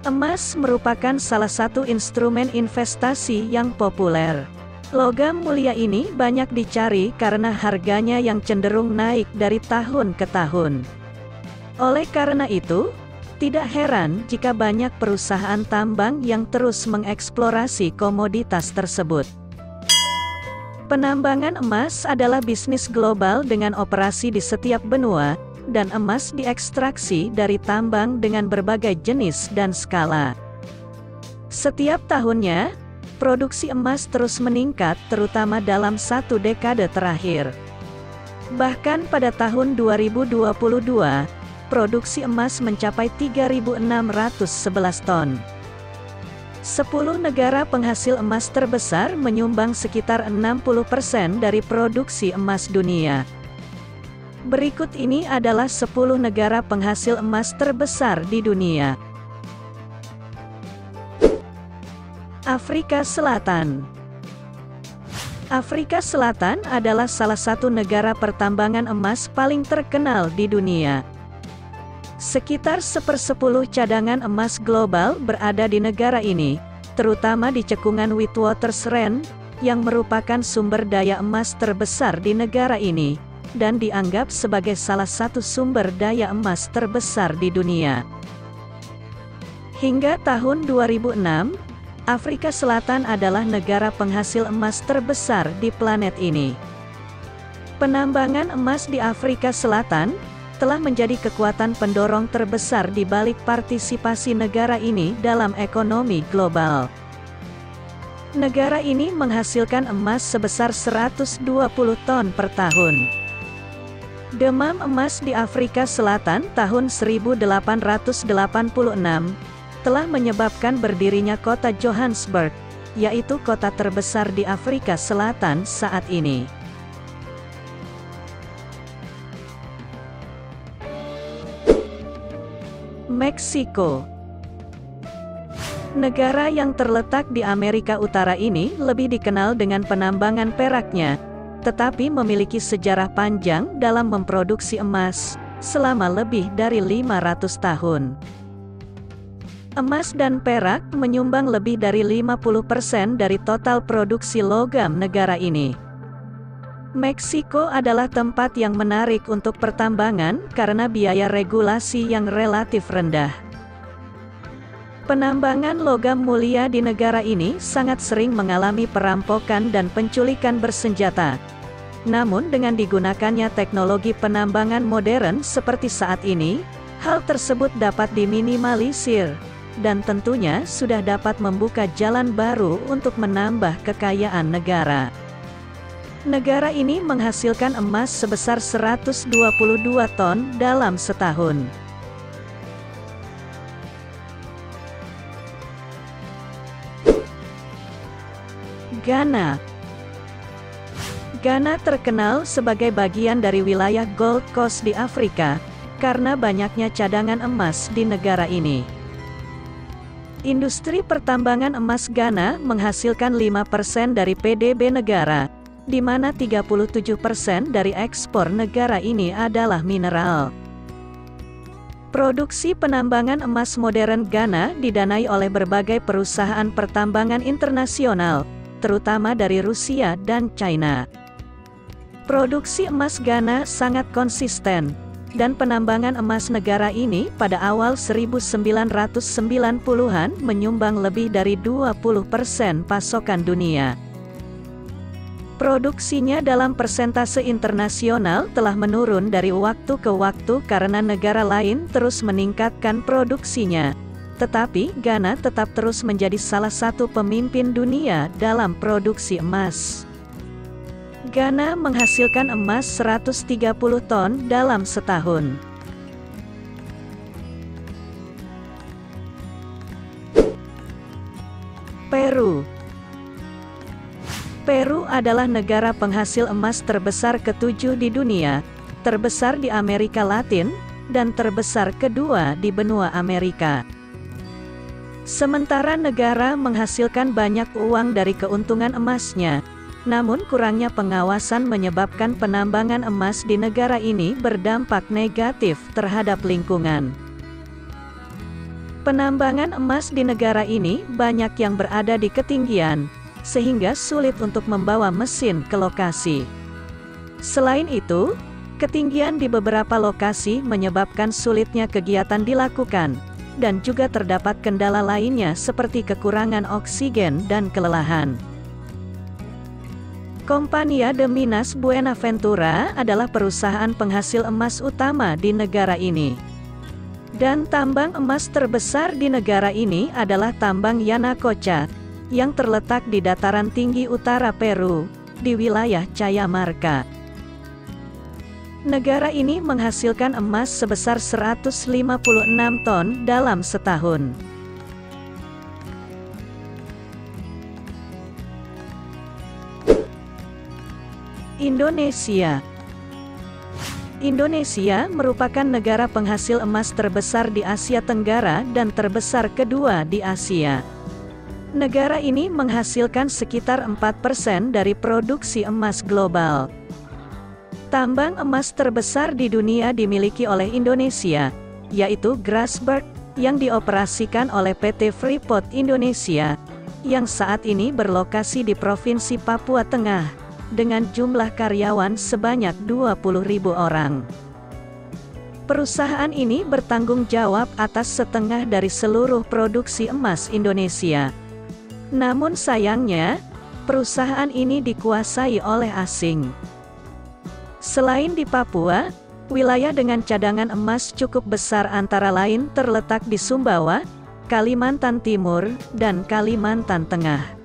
Emas merupakan salah satu instrumen investasi yang populer. Logam mulia ini banyak dicari karena harganya yang cenderung naik dari tahun ke tahun. Oleh karena itu, tidak heran jika banyak perusahaan tambang yang terus mengeksplorasi komoditas tersebut. Penambangan emas adalah bisnis global dengan operasi di setiap benua, dan emas diekstraksi dari tambang dengan berbagai jenis dan skala. Setiap tahunnya, produksi emas terus meningkat terutama dalam satu dekade terakhir. Bahkan pada tahun 2022, produksi emas mencapai 3.611 ton. 10 negara penghasil emas terbesar menyumbang sekitar 60% dari produksi emas dunia. Berikut ini adalah 10 negara penghasil emas terbesar di dunia. Afrika Selatan. Afrika Selatan adalah salah satu negara pertambangan emas paling terkenal di dunia. Sekitar 1/10 cadangan emas global berada di negara ini, terutama di cekungan Witwatersrand, yang merupakan sumber daya emas terbesar di negara ini, dan dianggap sebagai salah satu sumber daya emas terbesar di dunia. Hingga tahun 2006, Afrika Selatan adalah negara penghasil emas terbesar di planet ini. Penambangan emas di Afrika Selatan telah menjadi kekuatan pendorong terbesar di balik partisipasi negara ini dalam ekonomi global. Negara ini menghasilkan emas sebesar 120 ton per tahun. Demam emas di Afrika Selatan tahun 1886 telah menyebabkan berdirinya kota Johannesburg, yaitu kota terbesar di Afrika Selatan saat ini. Meksiko. Negara yang terletak di Amerika Utara ini lebih dikenal dengan penambangan peraknya, tetapi memiliki sejarah panjang dalam memproduksi emas, selama lebih dari 500 tahun. Emas dan perak menyumbang lebih dari 50% dari total produksi logam negara ini. Meksiko adalah tempat yang menarik untuk pertambangan karena biaya regulasi yang relatif rendah. Penambangan logam mulia di negara ini sangat sering mengalami perampokan dan penculikan bersenjata. Namun dengan digunakannya teknologi penambangan modern seperti saat ini, hal tersebut dapat diminimalisir, dan tentunya sudah dapat membuka jalan baru untuk menambah kekayaan negara. Negara ini menghasilkan emas sebesar 122 ton dalam setahun. Ghana. Ghana terkenal sebagai bagian dari wilayah Gold Coast di Afrika, karena banyaknya cadangan emas di negara ini. Industri pertambangan emas Ghana menghasilkan 5% dari PDB negara, di mana 37% dari ekspor negara ini adalah mineral. Produksi penambangan emas modern Ghana didanai oleh berbagai perusahaan pertambangan internasional, terutama dari Rusia dan China. Produksi emas Ghana sangat konsisten, dan penambangan emas negara ini pada awal 1990-an menyumbang lebih dari 20% pasokan dunia. Produksinya dalam persentase internasional telah menurun dari waktu ke waktu karena negara lain terus meningkatkan produksinya. Tetapi Ghana tetap terus menjadi salah satu pemimpin dunia dalam produksi emas. Ghana menghasilkan emas 130 ton dalam setahun. Peru. Peru adalah negara penghasil emas terbesar ke-7 di dunia, terbesar di Amerika Latin, dan terbesar kedua di benua Amerika. Sementara negara menghasilkan banyak uang dari keuntungan emasnya, namun kurangnya pengawasan menyebabkan penambangan emas di negara ini berdampak negatif terhadap lingkungan. Penambangan emas di negara ini banyak yang berada di ketinggian, sehingga sulit untuk membawa mesin ke lokasi. Selain itu, ketinggian di beberapa lokasi menyebabkan sulitnya kegiatan dilakukan, dan juga terdapat kendala lainnya seperti kekurangan oksigen dan kelelahan. Compañía de Minas Buenaventura adalah perusahaan penghasil emas utama di negara ini. Dan tambang emas terbesar di negara ini adalah tambang Yanacocha, yang terletak di dataran tinggi utara Peru, di wilayah Cajamarca. Negara ini menghasilkan emas sebesar 156 ton dalam setahun. Indonesia. Indonesia merupakan negara penghasil emas terbesar di Asia Tenggara dan terbesar kedua di Asia. Negara ini menghasilkan sekitar 4% dari produksi emas global. Tambang emas terbesar di dunia dimiliki oleh Indonesia, yaitu Grasberg, yang dioperasikan oleh PT Freeport Indonesia, yang saat ini berlokasi di Provinsi Papua Tengah, dengan jumlah karyawan sebanyak 20.000 orang. Perusahaan ini bertanggung jawab atas setengah dari seluruh produksi emas Indonesia. Namun sayangnya, perusahaan ini dikuasai oleh asing. Selain di Papua, wilayah dengan cadangan emas cukup besar antara lain terletak di Sumbawa, Kalimantan Timur, dan Kalimantan Tengah.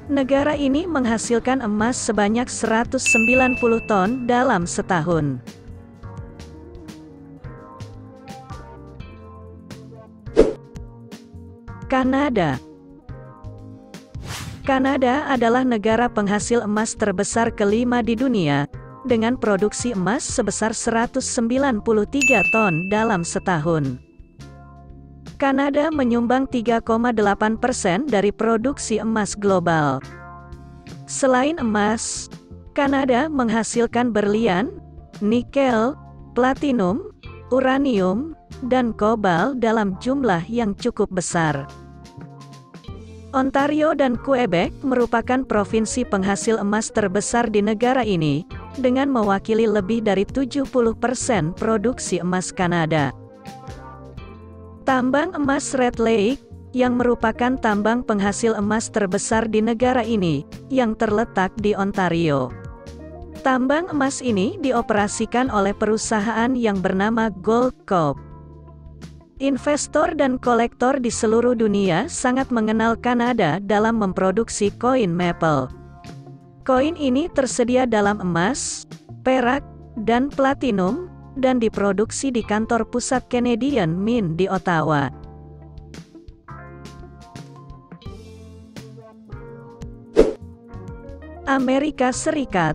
Negara ini menghasilkan emas sebanyak 190 ton dalam setahun. Kanada. Kanada adalah negara penghasil emas terbesar kelima di dunia, dengan produksi emas sebesar 193 ton dalam setahun. Kanada menyumbang 3,8% dari produksi emas global. Selain emas, Kanada menghasilkan berlian, nikel, platinum, uranium, dan kobal dalam jumlah yang cukup besar. Ontario dan Quebec merupakan provinsi penghasil emas terbesar di negara ini, dengan mewakili lebih dari 70% produksi emas Kanada. Tambang emas Red Lake, yang merupakan tambang penghasil emas terbesar di negara ini, yang terletak di Ontario. Tambang emas ini dioperasikan oleh perusahaan yang bernama Goldcorp. Investor dan kolektor di seluruh dunia sangat mengenal Kanada dalam memproduksi koin maple. Koin ini tersedia dalam emas, perak, dan platinum, dan diproduksi di kantor pusat Canadian Mint di Ottawa. Amerika Serikat.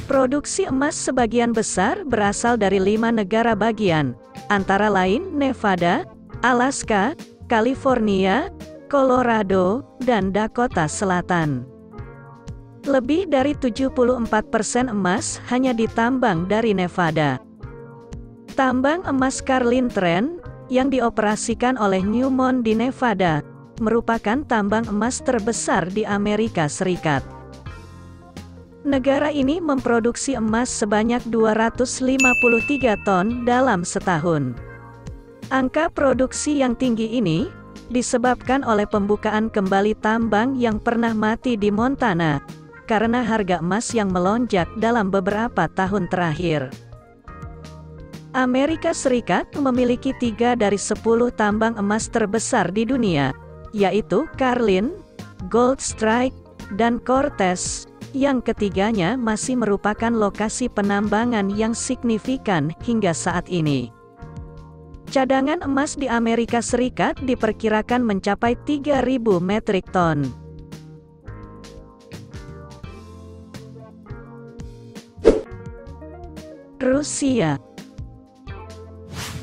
Produksi emas sebagian besar berasal dari 5 negara bagian, antara lain Nevada, Alaska, California, Colorado, dan Dakota Selatan. Lebih dari 74% emas hanya ditambang dari Nevada. Tambang emas Carlin Trend, yang dioperasikan oleh Newmont di Nevada, merupakan tambang emas terbesar di Amerika Serikat. Negara ini memproduksi emas sebanyak 253 ton dalam setahun. Angka produksi yang tinggi ini disebabkan oleh pembukaan kembali tambang yang pernah mati di Montana, karena harga emas yang melonjak dalam beberapa tahun terakhir. Amerika Serikat memiliki 3 dari 10 tambang emas terbesar di dunia, yaitu Carlin, Goldstrike, dan Cortez, yang ketiganya masih merupakan lokasi penambangan yang signifikan hingga saat ini. Cadangan emas di Amerika Serikat diperkirakan mencapai 3.000 metrik ton. Rusia.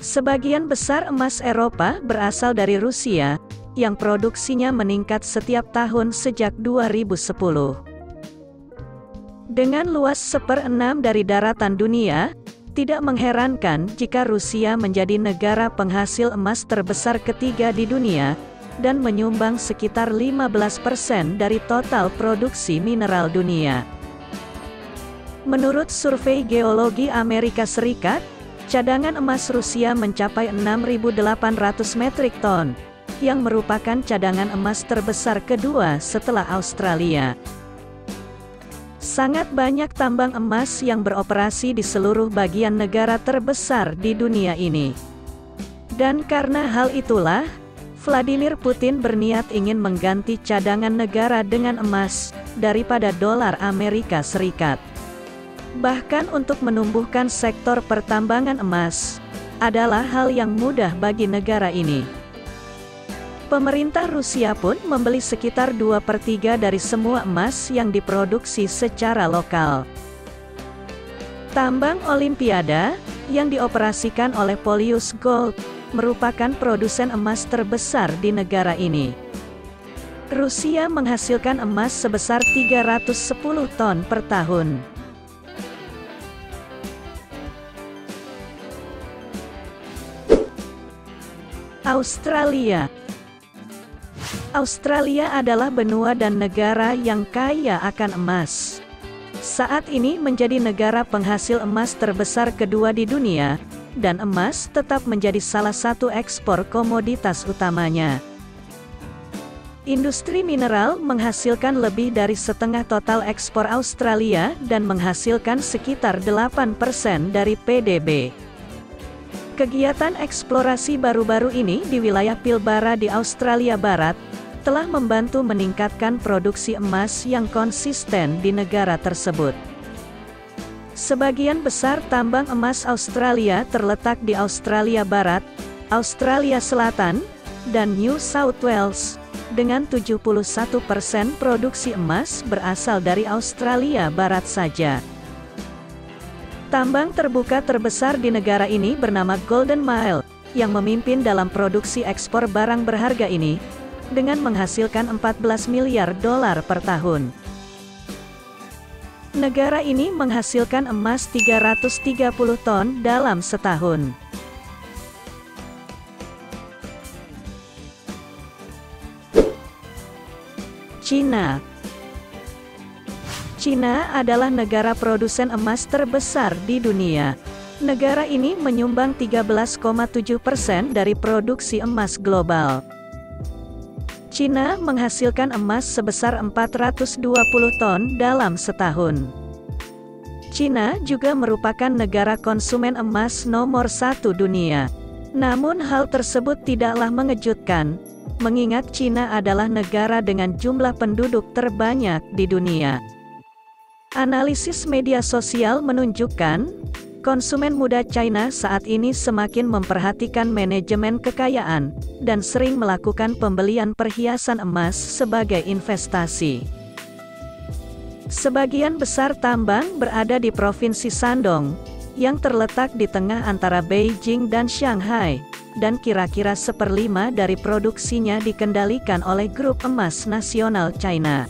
Sebagian besar emas Eropa berasal dari Rusia, yang produksinya meningkat setiap tahun sejak 2010. Dengan luas 1/6 dari daratan dunia, Tidak mengherankan jika Rusia menjadi negara penghasil emas terbesar ketiga di dunia, dan menyumbang sekitar 15% dari total produksi mineral dunia. Menurut survei geologi Amerika Serikat, cadangan emas Rusia mencapai 6.800 metrik ton, yang merupakan cadangan emas terbesar kedua setelah Australia. Sangat banyak tambang emas yang beroperasi di seluruh bagian negara terbesar di dunia ini. Dan karena hal itulah, Vladimir Putin berniat ingin mengganti cadangan negara dengan emas, daripada dolar Amerika Serikat. Bahkan untuk menumbuhkan sektor pertambangan emas, adalah hal yang mudah bagi negara ini. Pemerintah Rusia pun membeli sekitar 2/3 dari semua emas yang diproduksi secara lokal. Tambang Olimpiada, yang dioperasikan oleh Polius Gold, merupakan produsen emas terbesar di negara ini. Rusia menghasilkan emas sebesar 310 ton per tahun. Australia. Australia adalah benua dan negara yang kaya akan emas. Saat ini menjadi negara penghasil emas terbesar kedua di dunia, dan emas tetap menjadi salah satu ekspor komoditas utamanya. Industri mineral menghasilkan lebih dari setengah total ekspor Australia dan menghasilkan sekitar 8% dari PDB. Kegiatan eksplorasi baru-baru ini di wilayah Pilbara di Australia Barat telah membantu meningkatkan produksi emas yang konsisten di negara tersebut. Sebagian besar tambang emas Australia terletak di Australia Barat, Australia Selatan, dan New South Wales, dengan 71% produksi emas berasal dari Australia Barat saja. Tambang terbuka terbesar di negara ini bernama Golden Mile, yang memimpin dalam produksi ekspor barang berharga ini, dengan menghasilkan 14 miliar dolar per tahun. Negara ini menghasilkan emas 330 ton dalam setahun. Cina. Cina adalah negara produsen emas terbesar di dunia. Negara ini menyumbang 13,7% dari produksi emas global. Cina menghasilkan emas sebesar 420 ton dalam setahun. Cina juga merupakan negara konsumen emas nomor 1 dunia. Namun hal tersebut tidaklah mengejutkan, mengingat Cina adalah negara dengan jumlah penduduk terbanyak di dunia. Analisis media sosial menunjukkan, konsumen muda China saat ini semakin memperhatikan manajemen kekayaan, dan sering melakukan pembelian perhiasan emas sebagai investasi. Sebagian besar tambang berada di Provinsi Shandong, yang terletak di tengah antara Beijing dan Shanghai, dan kira-kira 1/5 dari produksinya dikendalikan oleh Grup Emas Nasional China.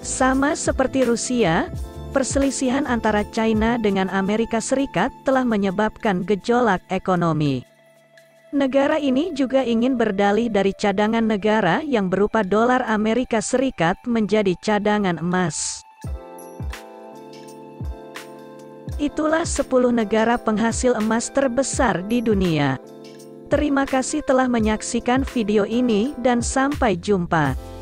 Sama seperti Rusia, perselisihan antara China dengan Amerika Serikat telah menyebabkan gejolak ekonomi. Negara ini juga ingin berdalih dari cadangan negara yang berupa dolar Amerika Serikat menjadi cadangan emas. Itulah 10 negara penghasil emas terbesar di dunia. Terima kasih telah menyaksikan video ini dan sampai jumpa.